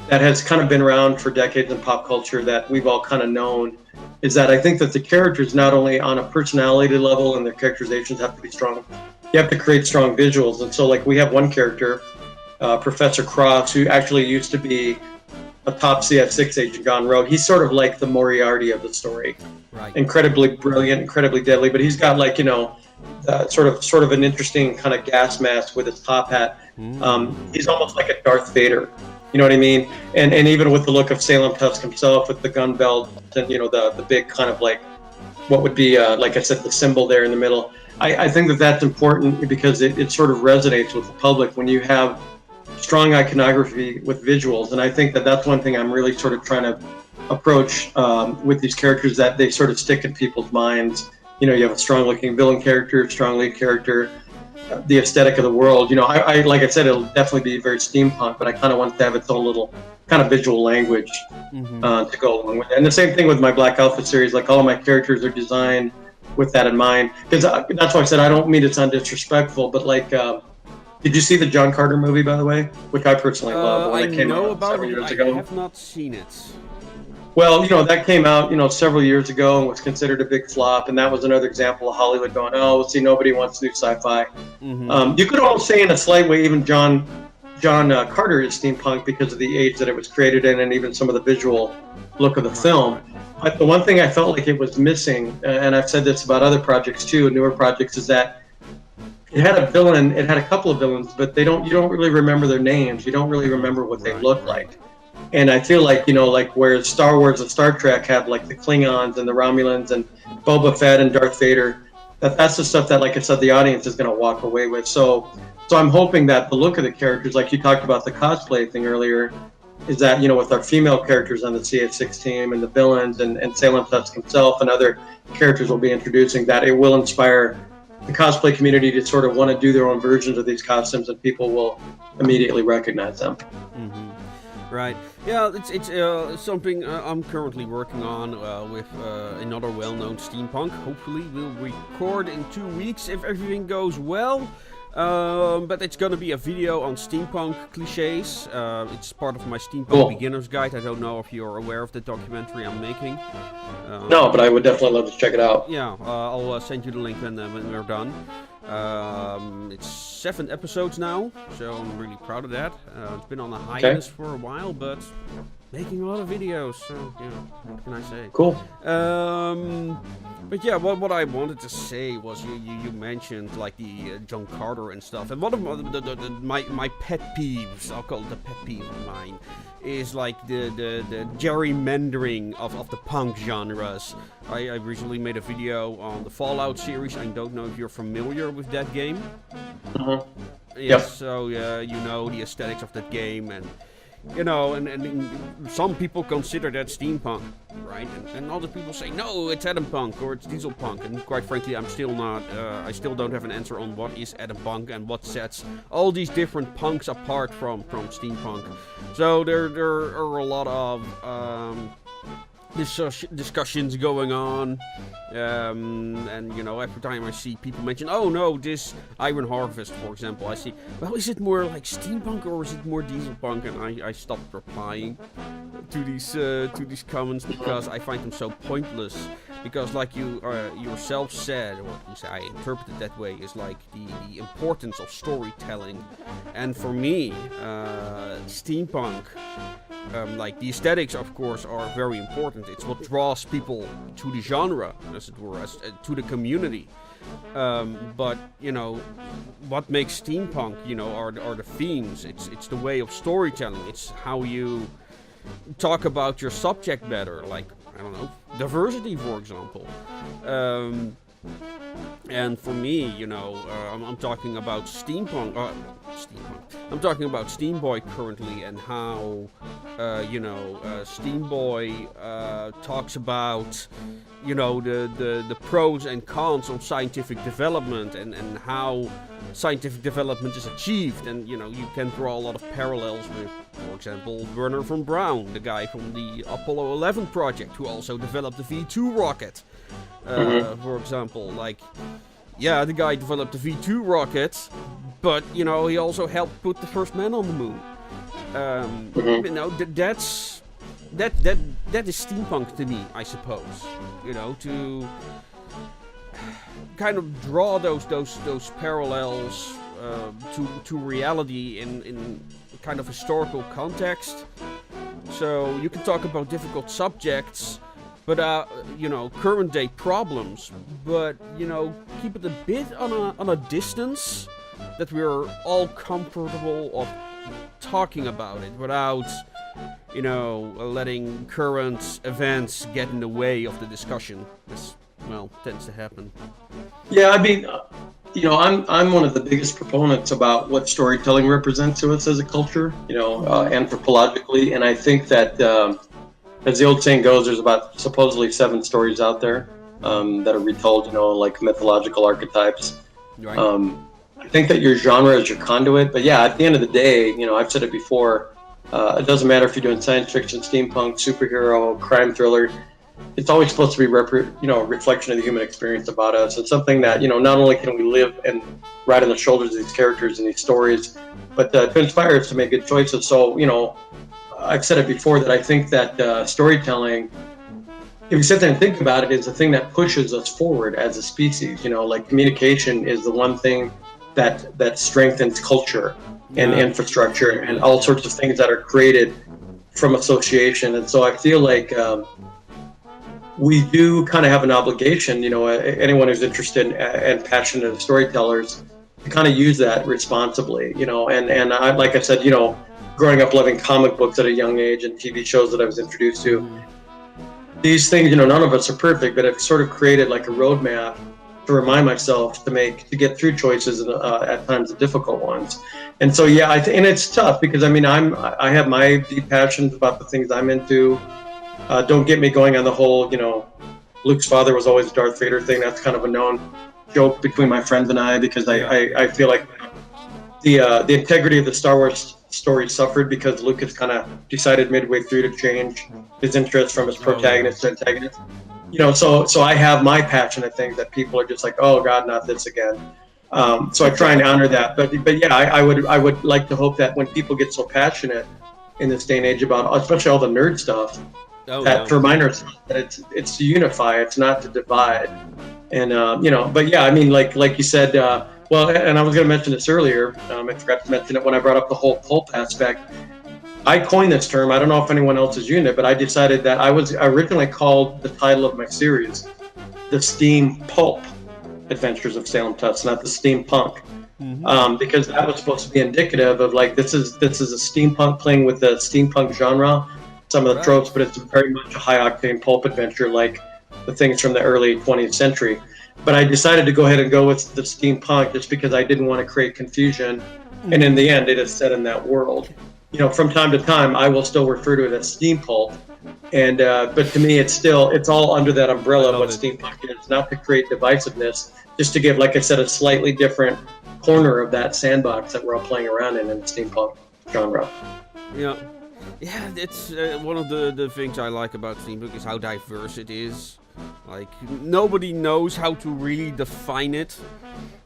has kind of been around for decades in pop culture that we've all kind of known is that I think that the characters, not only on a personality level and their characterizations have to be strong, you have to create strong visuals. And so like we have one character, Professor Cross, who actually used to be a top CF6 agent gone rogue. He's sort of like the Moriarty of the story. Right. Incredibly brilliant, incredibly deadly, but he's got like, sort of an interesting kind of gas mask with his top hat. He's almost like a Darth Vader. You know what I mean? And even with the look of Salem Tusk himself, with the gun belt and the big kind of like what would be like I said, the symbol there in the middle. I think that that's important because it sort of resonates with the public when you have strong iconography with visuals. And I think that that's one thing I'm really sort of trying to approach with these characters, that they sort of stick in people's minds. You have a strong looking villain character, strong lead character, the aesthetic of the world. I like I said, it'll definitely be very steampunk, but I kind of want it to have its own little kind of visual language to go along with it. And the same thing with my Black Alpha series. Like all of my characters are designed with that in mind. Because that's why I said I don't mean to sound disrespectful, but like, did you see the John Carter movie, by the way? Which I personally love. When it came out several years ago. I have not seen it. Well, that came out, several years ago and was considered a big flop. And that was another example of Hollywood going, oh, see, nobody wants new sci-fi. You could almost say in a slight way, even John Carter is steampunk because of the age that it was created in and even some of the visual look of the film. But the one thing I felt like it was missing, and I've said this about other projects too, newer projects, is that it had a villain, it had a couple of villains, but you don't really remember their names. You don't really remember what they look like. And I feel like, like where Star Wars and Star Trek have like the Klingons and the Romulans and Boba Fett and Darth Vader, that's the stuff that, like I said, the audience is going to walk away with. So I'm hoping that the look of the characters, like you talked about the cosplay thing earlier, is that, with our female characters on the CF6 team and the villains and Salem Tusk himself and other characters we'll be introducing, that it will inspire the cosplay community to sort of want to do their own versions of these costumes, and people will immediately recognize them. Right. Yeah, it's something I'm currently working on with another well-known steampunk. Hopefully we'll record in 2 weeks if everything goes well. But it's gonna be a video on steampunk cliches. It's part of my Steampunk Beginner's Guide. I don't know if you're aware of the documentary I'm making. No, but I would definitely love to check it out. Yeah, I'll send you the link when we're done. It's 7 episodes now, so I'm really proud of that. It's been on a hiatus for a while, but making a lot of videos, so yeah, what can I say? Cool. But yeah, what I wanted to say was you mentioned like the John Carter and stuff, and one of my pet peeves, I'll call it the pet peeve of mine, is like the gerrymandering of the punk genres. I recently made a video on the Fallout series. I don't know if you're familiar with that game. Yes, so the aesthetics of that game, and and some people consider that steampunk, right? And other people say, no, it's Steampunk or it's Dieselpunk. And quite frankly, I'm still not, I still don't have an answer on what is Steampunk and what sets all these different punks apart from steampunk. So there are a lot of discussions going on, and every time I see people mention, oh no, this Iron Harvest, for example, I see, well, is it more like steampunk or is it more dieselpunk? And I stopped replying to these comments because I find them so pointless. because like you yourself said, or at least I interpreted that way, is like the importance of storytelling. And for me, steampunk, like the aesthetics, of course, are very important. It's what draws people to the genre, as it were, to the community. But you know, what makes steampunk, you know, are the themes. It's the way of storytelling. It's how you talk about your subject better. Like, I don't know, diversity, for example. And for me, you know, I'm talking about steampunk. I'm talking about Steam Boy currently, and how, Steam Boy talks about, you know, the pros and cons of scientific development, and how scientific development is achieved. And, you know, you can draw a lot of parallels with, for example, Werner von Braun, the guy from the Apollo 11 project, who also developed the V2 rocket. For example, like, yeah, the guy developed the V2 rocket, but, you know, he also helped put the first man on the moon. You know, that is steampunk to me, I suppose. You know, to kind of draw those parallels to reality in kind of historical context. So you can talk about difficult subjects, but you know, current day problems, but, you know, keep it a bit on a distance that we're all comfortable of talking about it without, you know, letting current events get in the way of the discussion. This, well, tends to happen. Yeah, I mean, you know, I'm one of the biggest proponents about what storytelling represents to us as a culture, you know, anthropologically, and I think that, as the old saying goes, there's about supposedly 7 stories out there that are retold, you know, like mythological archetypes. Right. I think that your genre is your conduit, but yeah, at the end of the day, you know, I've said it before, it doesn't matter if you're doing science fiction, steampunk, superhero, crime thriller. It's always supposed to be a reflection of the human experience about us. It's something that, you know, not only can we live and ride on the shoulders of these characters and these stories, but to inspire us to make good choices. So, you know, I've said it before that I think that storytelling, if you sit there and think about it, is the thing that pushes us forward as a species. You know, like communication is the one thing that strengthens culture and infrastructure and all sorts of things that are created from association. And so I feel like we do kind of have an obligation, you know, anyone who's interested and passionate storytellers, to kind of use that responsibly, you know. And I, like I said, you know, growing up loving comic books at a young age and TV shows that I was introduced to, these things, you know, none of us are perfect, but I've sort of created like a roadmap to remind myself to get through choices, at times the difficult ones. And so, yeah, and it's tough because, I mean, I have my deep passions about the things I'm into. Don't get me going on the whole, you know, Luke's father was always a Darth Vader thing. That's kind of a known joke between my friends and I, because I feel like the integrity of the Star Wars story suffered because Lucas kind of decided midway through to change his interest from his protagonist to antagonist. You know, so I have my passionate things that people are just like, oh God, not this again. So I try and honor that. But yeah, I would like to hope that when people get so passionate in this day and age about, especially all the nerd stuff, to remind ourselves that it's to unify, it's not to divide. And you know, but yeah, I mean, like you said, well, and I was going to mention this earlier. I forgot to mention it when I brought up the whole pulp aspect. I coined this term. I don't know if anyone else has used it, but I decided that I originally called the title of my series the Steam Pulp Adventures of Salem Tusk, not the Steampunk, because that was supposed to be indicative of like this is a steampunk playing with the steampunk genre, some of the tropes, but it's very much a high octane pulp adventure like the things from the early 20th century. But I decided to go ahead and go with the steampunk just because I didn't want to create confusion, and in the end, it is set in that world. You know, from time to time, I will still refer to it as steam pulp, and but to me, it's all under that umbrella of what steampunk is. Not to create divisiveness, just to give, like I said, a slightly different corner of that sandbox that we're all playing around in the steampunk genre. Yeah, it's one of the things I like about steampunk is how diverse it is. Like, nobody knows how to really define it.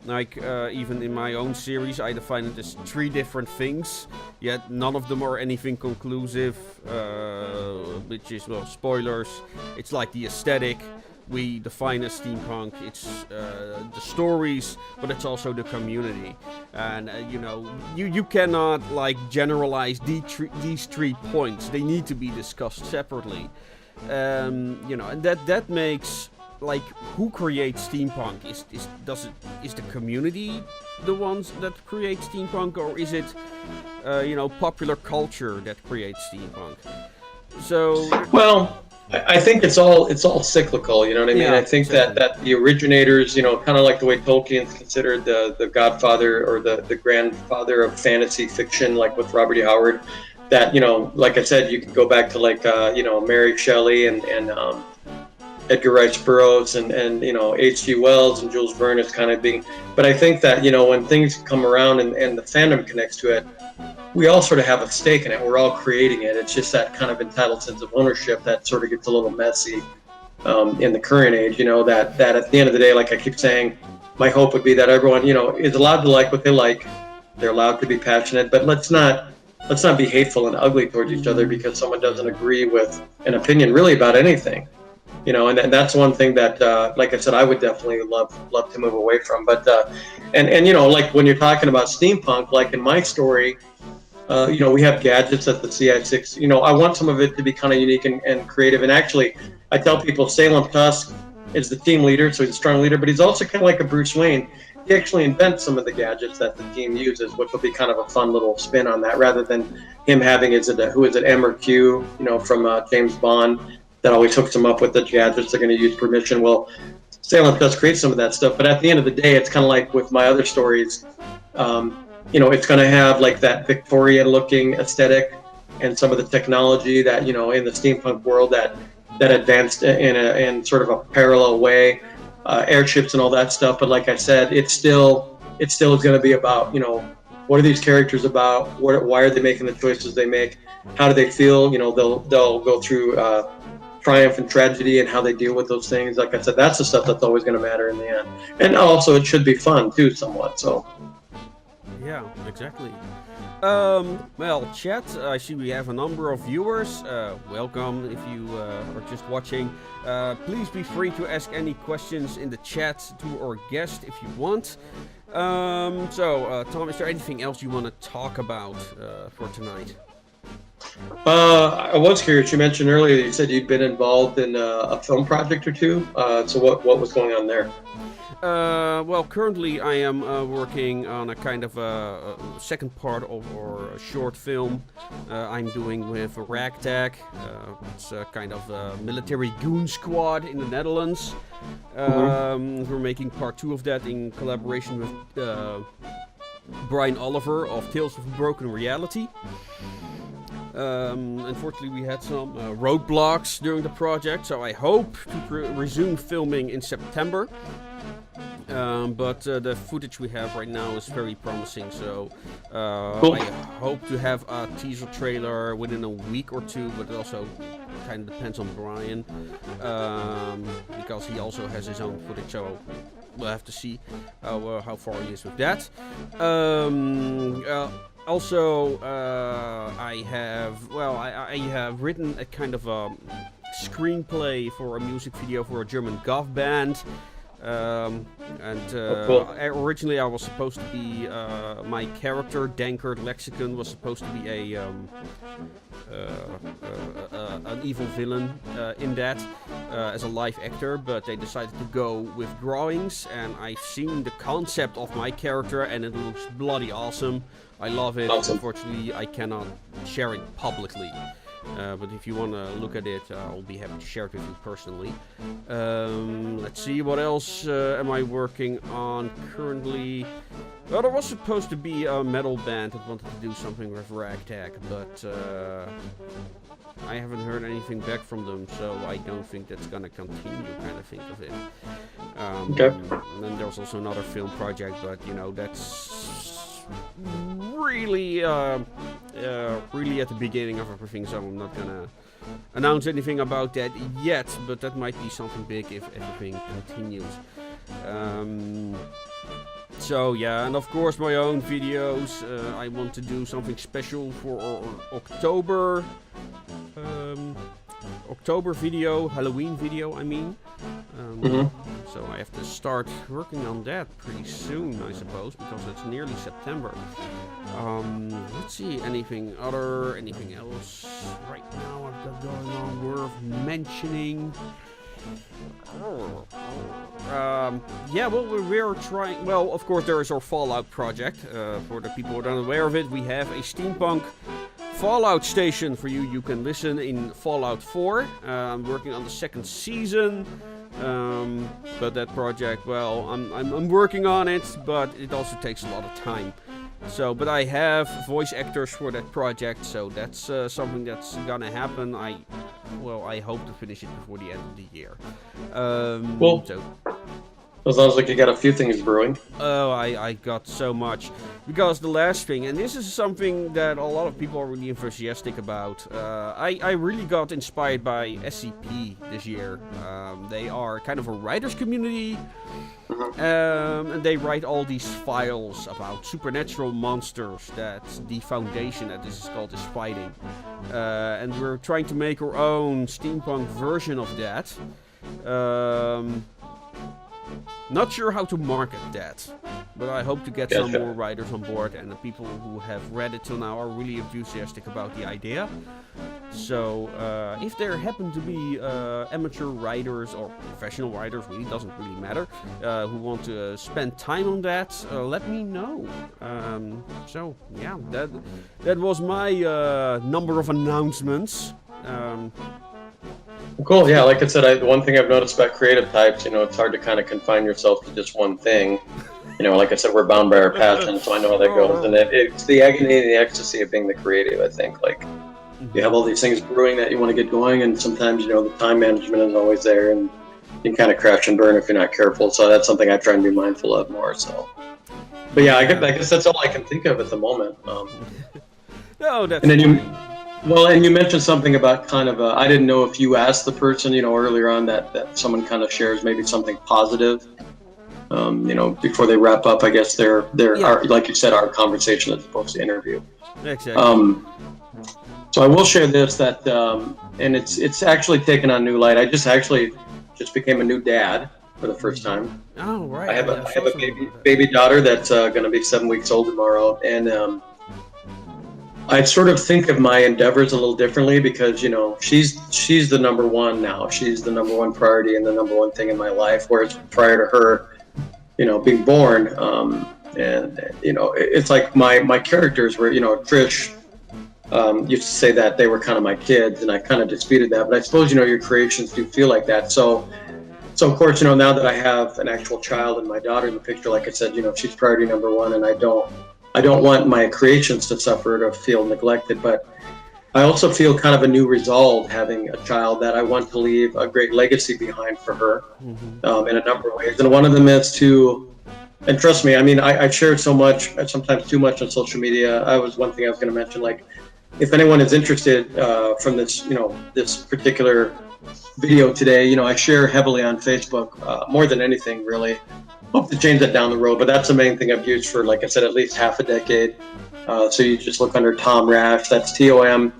Like, even in my own series, I define it as 3 different things, yet none of them are anything conclusive, which is, well, spoilers. It's like the aesthetic, we define as steampunk. It's the stories, but it's also the community. And you cannot like generalize these 3 points. They need to be discussed separately. And that makes like who creates steampunk? Is the community the ones that create steampunk, or is it popular culture that creates steampunk? So well, I think it's all cyclical. You know what I mean? Yeah, I think exactly. that the originators, kind of like the way Tolkien's considered the godfather or the grandfather of fantasy fiction, like with Robert E. Howard. That like I said, you could go back to like Mary Shelley and Edgar Rice Burroughs and H.G. Wells and Jules Verne is kind of being. But I think that when things come around and the fandom connects to it, we all sort of have a stake in it. We're all creating it. It's just that kind of entitled sense of ownership that sort of gets a little messy in the current age. That at the end of the day, like I keep saying, my hope would be that everyone is allowed to like what they like. They're allowed to be passionate, but let's not be hateful and ugly towards each other because someone doesn't agree with an opinion really about anything. And that's one thing that, like I said, I would definitely love to move away from. But and like when you're talking about steampunk, like in my story, we have gadgets at the CI6. I want some of it to be kind of unique and creative. And actually, I tell people Salem Tusk is the team leader, so he's a strong leader, but he's also kind of like a Bruce Wayne. He actually invents some of the gadgets that the team uses, which will be kind of a fun little spin on that, rather than him having who is it, M or Q, from James Bond, that always hooks him up with the gadgets they're going to use permission. Well, Salem does create some of that stuff, but at the end of the day, it's kind of like with my other stories. It's going to have like that Victorian-looking aesthetic and some of the technology that in the steampunk world that advanced in sort of a parallel way, airships and all that stuff. But like I said, it still is going to be about what are these characters about? Why are they making the choices they make? How do they feel? They'll go through triumph and tragedy and how they deal with those things. Like I said, that's the stuff that's always going to matter in the end. And also, it should be fun too, somewhat. So. Yeah, exactly. Well, chat, I see we have a number of viewers. Welcome if you are just watching. Please be free to ask any questions in the chat to our guest if you want. Tom, is there anything else you want to talk about for tonight? I was curious. You mentioned earlier that you said you'd been involved in a film project or two. So what was going on there? Well, currently I am working on a kind of a second part of our short film I'm doing with Ragtag. It's a kind of a military goon squad in the Netherlands. We're making part 2 of that in collaboration with Brian Oliver of Tales of a Broken Reality. Unfortunately, we had some roadblocks during the project, so I hope to resume filming in September. But the footage we have right now is very promising, so cool. I hope to have a teaser trailer within a week or 2, but it also kind of depends on Brian, because he also has his own footage, so we'll have to see how far he is with that. Also, I have written a kind of a screenplay for a music video for a German goth band. Cool. Originally I was supposed to be my character Dankert Lexicon was supposed to be an evil villain in that as a live actor, but they decided to go with drawings, and I've seen the concept of my character and it looks bloody awesome. I love it. Awesome. Unfortunately, I cannot share it publicly. But if you want to look at it, I'll be happy to share it with you personally. Let's see, what else am I working on currently? Well, there was supposed to be a metal band that wanted to do something with Ragtag, but I haven't heard anything back from them, so I don't think that's gonna continue, kind of think of it. Okay. And then there's also another film project, but that's really at the beginning of everything, so I'm not gonna announce anything about that yet, but that might be something big if everything continues. So yeah, and of course my own videos. I want to do something special for our October video, Halloween video I mean. Mhm. So I have to start working on that pretty soon, I suppose, because it's nearly September. Let's see, anything else right now I've got going on worth mentioning? Yeah, well, we're trying. Well, of course, there is our Fallout project. For the people who are unaware of it, we have a Steampunk Fallout station for you. You can listen in Fallout 4. I'm working on the second season. But that project, well, I'm working on it, but it also takes a lot of time. So, but I have voice actors for that project, so that's something that's gonna happen. I hope to finish it before the end of the year. Cool. So, It sounds like you got a few things brewing. oh, I got so much. Because the last thing, and this is something that a lot of people are really enthusiastic about, I really got inspired by SCP this year. They are kind of a writers community, and they write all these files about supernatural monsters that the foundation that this is called is fighting. And we're trying to make our own steampunk version of that. Not sure how to market that, but I hope to get some more writers on board, and the people who have read it till now are really enthusiastic about the idea. So, if there happen to be amateur writers or professional writers, really doesn't really matter, who want to spend time on that, let me know. So, yeah, that was my number of announcements. Cool. Yeah, like I said, one thing I've noticed about creative types, it's hard to kind of confine yourself to just one thing. Like I said, we're bound by our passion, so I know how that goes. And it's the agony and the ecstasy of being the creative, I think. Like, you have all these things brewing that you want to get going, and sometimes, the time management isn't always there, and you can kind of crash and burn if you're not careful. So that's something I try and be mindful of more. So, but yeah, I guess that's all I can think of at the moment. No, that's and then Well, and you mentioned something about kind of, I didn't know if you asked the person, earlier on that someone kind of shares maybe something positive, before they wrap up. I guess like you said, our conversation as opposed to interview. Exactly. So I will share this and it's actually taken on new light. I just became a new dad for the first time. Oh, right. I have a baby daughter that's going to be 7 weeks old tomorrow, and I sort of think of my endeavors a little differently because, she's the number one now. She's the number one priority and the number one thing in my life, whereas prior to her, being born, it's like my characters were, Trish used to say that they were kind of my kids, and I kind of disputed that. But I suppose, your creations do feel like that. So of course, now that I have an actual child and my daughter in the picture, like I said, she's priority number one, and I don't want my creations to suffer or to feel neglected, but I also feel kind of a new resolve having a child that I want to leave a great legacy behind for her, in a number of ways. And one of them is and trust me, I mean, I've shared so much, sometimes too much on social media. One thing I was going to mention, like, if anyone is interested from this, this particular video today, I share heavily on Facebook, more than anything, really. Hope to change that down the road, but that's the main thing I've used for, like I said, at least half a decade. So you just look under Tom Rash, that's TOMRASCH,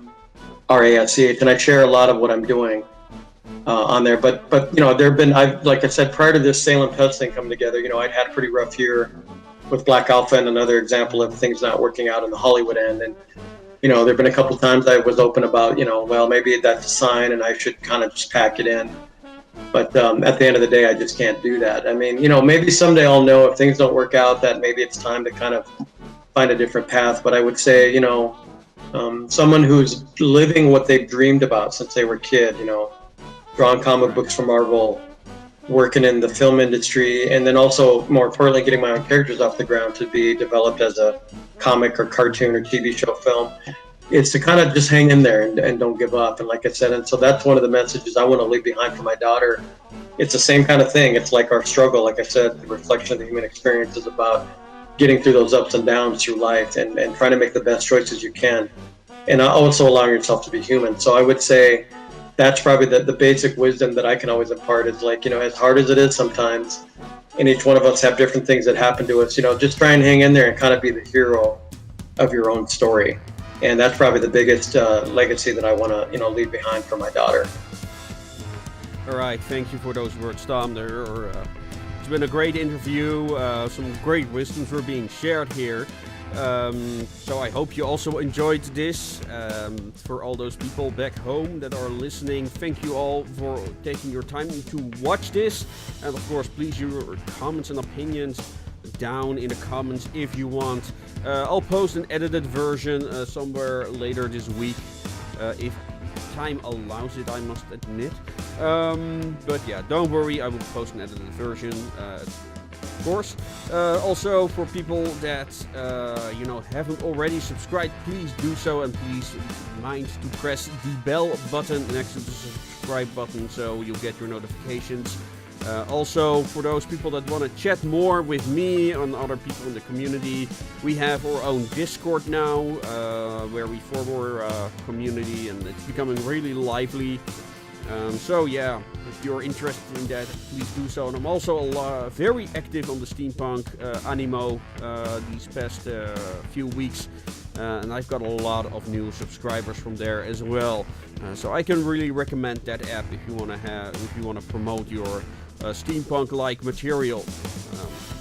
and I share a lot of what I'm doing on there. But like I said, prior to this Salem Tusk thing coming together, I'd had a pretty rough year with Black Alpha, and another example of things not working out in the Hollywood end. And there've been a couple times I was open about, well, maybe that's a sign, and I should kind of just pack it in. But at the end of the day, I just can't do that. I mean, maybe someday I'll know if things don't work out that maybe it's time to kind of find a different path. But I would say, someone who's living what they've dreamed about since they were a kid, drawing comic books for Marvel, working in the film industry, and then also, more importantly, getting my own characters off the ground to be developed as a comic or cartoon or TV show film. It's to kind of just hang in there and don't give up. And like I said, and so that's one of the messages I want to leave behind for my daughter. It's the same kind of thing. It's like our struggle. Like I said, the reflection of the human experience is about getting through those ups and downs through life and trying to make the best choices you can. And also allowing yourself to be human. So I would say that's probably the basic wisdom that I can always impart is, like, as hard as it is sometimes, and each one of us have different things that happen to us, just try and hang in there and kind of be the hero of your own story. And that's probably the biggest legacy that I want to, leave behind for my daughter. All right, thank you for those words, Tom. It's been a great interview. Some great wisdoms were being shared here. So I hope you also enjoyed this. For all those people back home that are listening, thank you all for taking your time to watch this. And of course, please your comments and opinions down in the comments if you want. I'll post an edited version somewhere later this week, if time allows it, I must admit. But yeah, don't worry, I will post an edited version, of course. Also, for people that haven't already subscribed, please do so, and please mind to press the bell button next to the subscribe button so you'll get your notifications. Also, for those people that want to chat more with me and other people in the community, we have our own Discord now, where we form our community, and it's becoming really lively. So yeah, if you're interested in that, please do so. And I'm also very active on the Steampunk Animo these past few weeks, and I've got a lot of new subscribers from there as well. So I can really recommend that app if you want to promote your steampunk-like material.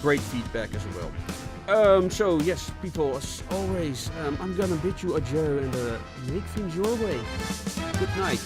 Great feedback as well. So yes, people, as always, I'm gonna bid you adieu and make things your way. Good night.